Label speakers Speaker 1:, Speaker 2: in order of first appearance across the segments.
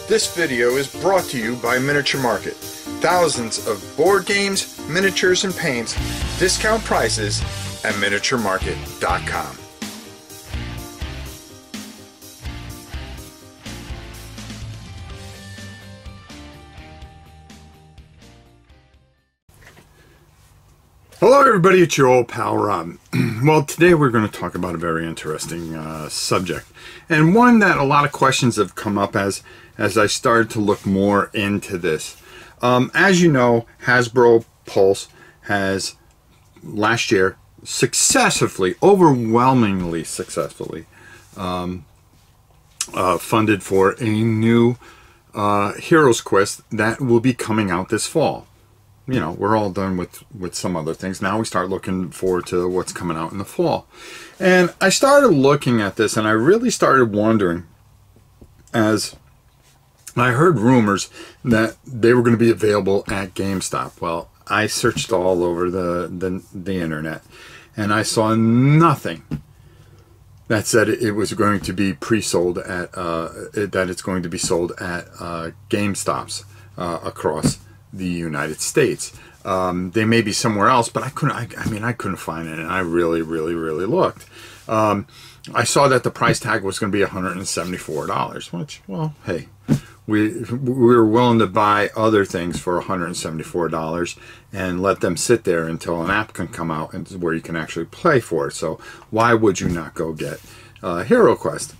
Speaker 1: This video is brought to you by Miniature Market. Thousands of board games, miniatures, and paints, discount prices at miniaturemarket.com. Hello everybody, it's your old pal Rob. Well, today we're going to talk about a very interesting subject, and one that a lot of questions have come up as I started to look more into this. As you know, Hasbro Pulse has last year successfully, overwhelmingly successfully, funded for a new Heroes Quest that will be coming out this fall. You know, we're all done with some other things. Now we start looking forward to what's coming out in the fall. And I started looking at this, and I really started wondering, as I heard rumors that they were going to be available at GameStop. Well, I searched all over the internet, and I saw nothing that said it was going to be pre-sold at, that it's going to be sold at GameStops across the United States. They may be somewhere else, but I couldn't find it, and I really looked. I saw that the price tag was going to be $174, which, well, hey, we were willing to buy other things for $174 and let them sit there until an app can come out and where you can actually play for it. So why would you not go get HeroQuest?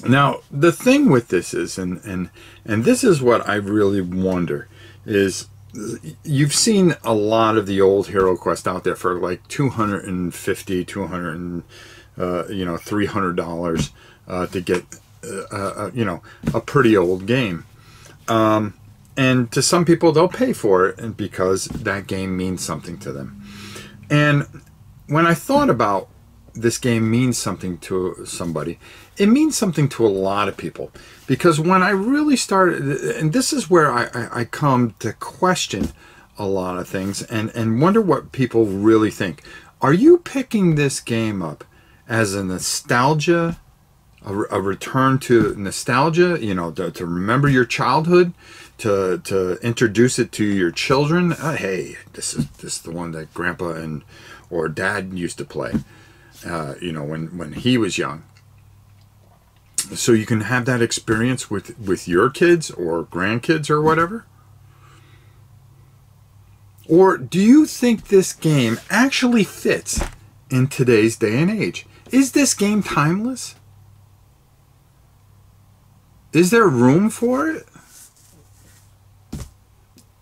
Speaker 1: Now, the thing with this is, and this is what I really wonder, is you've seen a lot of the old HeroQuest out there for like $250, $300 to get a pretty old game, and to some people they'll pay for it, and because that game means something to them. And when I thought about this game means something to somebody, it means something to a lot of people, because when I really started, and this is where I come to question a lot of things and wonder what people really think. Are you picking this game up as a nostalgia, a return to nostalgia, you know, to remember your childhood, to introduce it to your children? Hey, this is the one that Grandpa or Dad used to play, when he was young. So you can have that experience with your kids or grandkids or whatever? Or do you think this game actually fits in today's day and age? Is this game timeless? Is there room for it?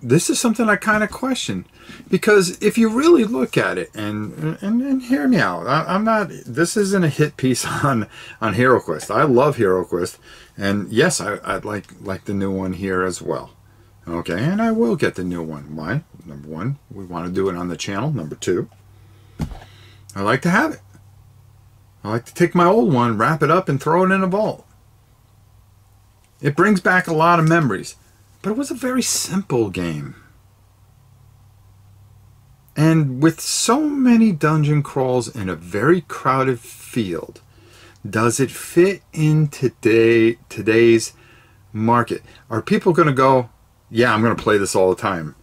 Speaker 1: This is something I kind of question, because if you really look at it, and hear me out, I'm not, this isn't a hit piece on HeroQuest. I love HeroQuest, and yes, I'd like the new one here as well. Okay, and I will get the new one. Why? Number one, we want to do it on the channel. Number two, I like to have it. I like to take my old one, wrap it up, and throw it in a vault. It brings back a lot of memories. But it was a very simple game. And with so many dungeon crawls in a very crowded field, does it fit in today's market? Are people going to go, yeah, I'm going to play this all the time?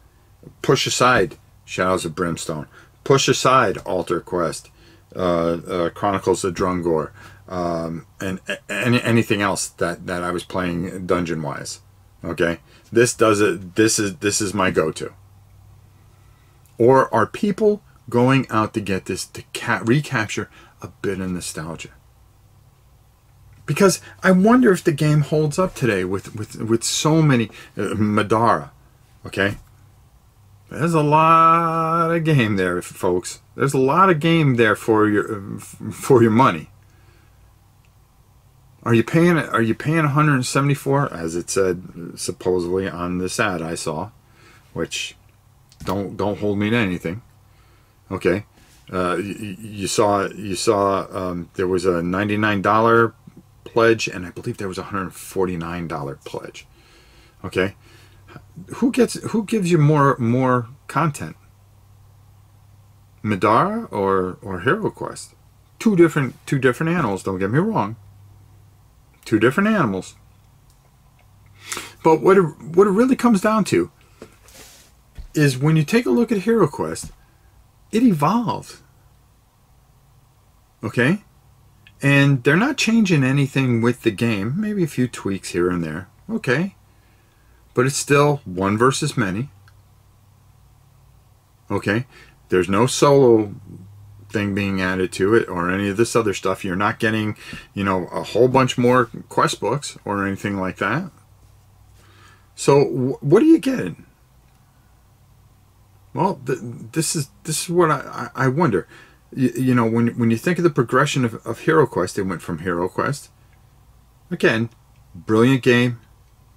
Speaker 1: Push aside Shadows of Brimstone. Push aside Altar Quest, Chronicles of Drungor, and anything else that I was playing dungeon-wise. Okay, this does it. This is my go-to. Or are people going out to get this to recapture a bit of nostalgia? Because I wonder if the game holds up today with so many Madara. Okay, there's a lot of game there, folks. There's a lot of game there for your money. Are you paying $174, as it said supposedly on this ad I saw, which don't hold me to anything. Okay, you saw there was a $99 pledge, and I believe there was a $149 pledge. Okay, who gives you more content? Madara or HeroQuest? Two different animals. Don't get me wrong. Two different animals. But what it really comes down to is when you take a look at HeroQuest, it evolved. Okay? And they're not changing anything with the game. Maybe a few tweaks here and there. Okay. But it's still one versus many. Okay? There's no solo thing being added to it or any of this other stuff. You're not getting, you know, a whole bunch more quest books or anything like that. So what are you getting? Well, this is what I wonder. You know, when you think of the progression of HeroQuest, it went from HeroQuest, again, brilliant game,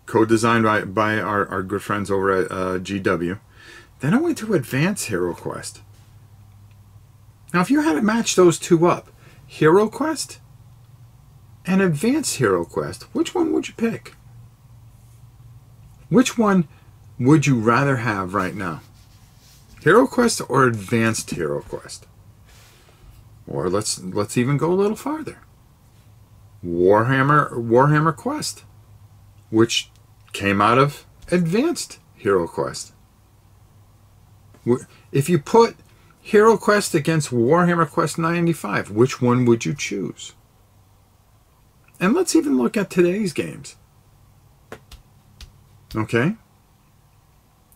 Speaker 1: co-designed by our good friends over at GW. Then I went to Advanced HeroQuest. Now, if you had to match those two up, HeroQuest and Advanced HeroQuest, which one would you pick? Which one would you rather have right now? HeroQuest or Advanced HeroQuest? Or let's even go a little farther. Warhammer Quest, which came out of Advanced HeroQuest. If you put HeroQuest against Warhammer Quest 95, which one would you choose? And let's even look at today's games. Okay?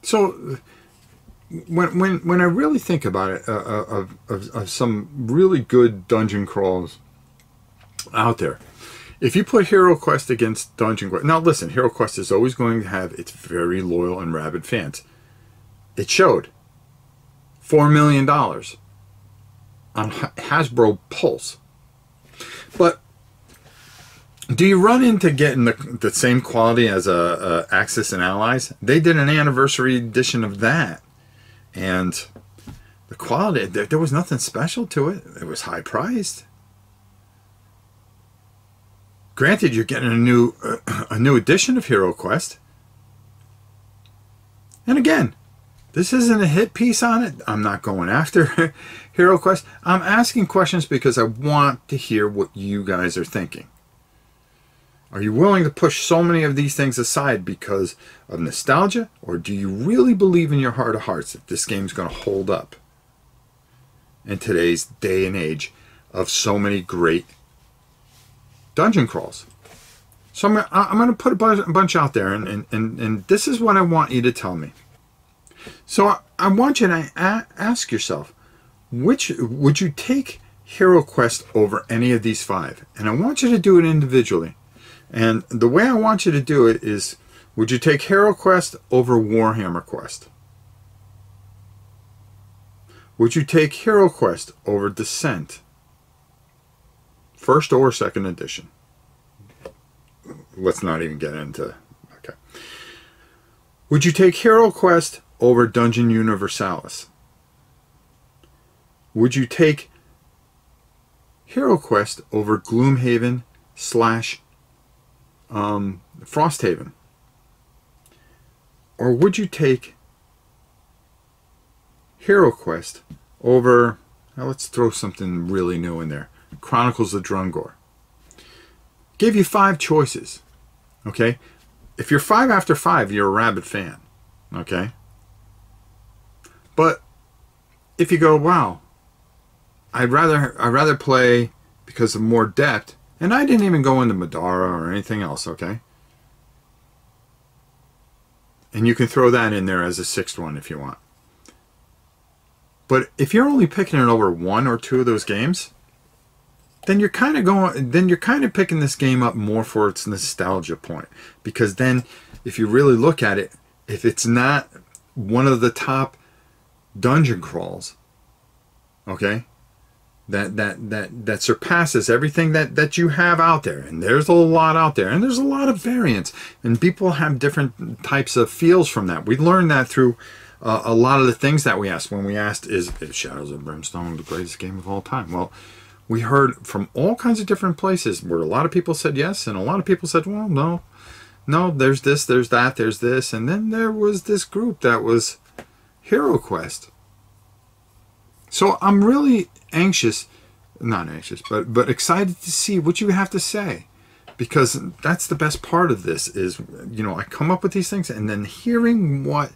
Speaker 1: So when I really think about it, of some really good dungeon crawls out there, if you put HeroQuest against Dungeon Quest, now listen, HeroQuest is always going to have its very loyal and rabid fans. It showed $4 million on Hasbro Pulse. But do you run into getting the same quality as Axis and Allies? They did an anniversary edition of that. And the quality, there was nothing special to it. It was high priced. Granted, you're getting a new edition of HeroQuest. And again, this isn't a hit piece on it. I'm not going after HeroQuest. I'm asking questions because I want to hear what you guys are thinking. Are you willing to push so many of these things aside because of nostalgia? Or do you really believe in your heart of hearts that this game's going to hold up in today's day and age of so many great dungeon crawls? So I'm going to put a bunch out there, and this is what I want you to tell me. So I want you to ask yourself, which would you take HeroQuest over any of these five? And I want you to do it individually. And the way I want you to do it is, would you take HeroQuest over Warhammer Quest? Would you take HeroQuest over Descent? First or second edition? Let's not even get into... Okay. Would you take HeroQuest over Dungeon Universalis? Would you take HeroQuest over Gloomhaven / Frosthaven? Or would you take HeroQuest over, now let's throw something really new in there, Chronicles of Drungor? Gave you 5 choices. Okay? If you're 5 after 5, you're a rabid fan. Okay? But if you go, wow, I'd rather play because of more depth, and I didn't even go into Madara or anything else, okay? And you can throw that in there as a 6th one if you want. But if you're only picking it over 1 or 2 of those games, then you're kind of picking this game up more for its nostalgia point. Because then, if you really look at it, if it's not one of the top dungeon crawls, okay, that surpasses everything that you have out there, and there's a lot out there, and there's a lot of variants, and people have different types of feels from that. We learned that through a lot of the things that we asked. When we asked, is Shadows of Brimstone the greatest game of all time? Well, we heard from all kinds of different places where a lot of people said yes, and a lot of people said, well, no, there's this, there's that, there's this, and then there was this group that was HeroQuest. So I'm really anxious, not anxious, but excited to see what you have to say. because that's the best part of this is, you know, I come up with these things and then hearing what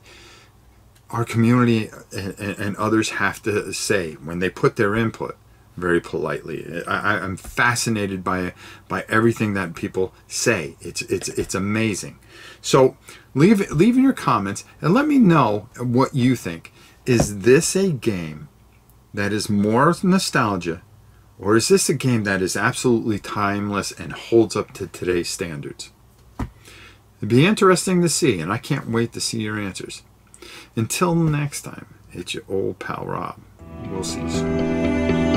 Speaker 1: our community and others have to say when they put their input very politely. I'm fascinated by everything that people say. It's amazing. So leave in your comments and let me know what you think. Is this a game that is more nostalgia, or is this a game that is absolutely timeless and holds up to today's standards? It'd be interesting to see, and I can't wait to see your answers. Until next time, it's your old pal Rob. We'll see you soon.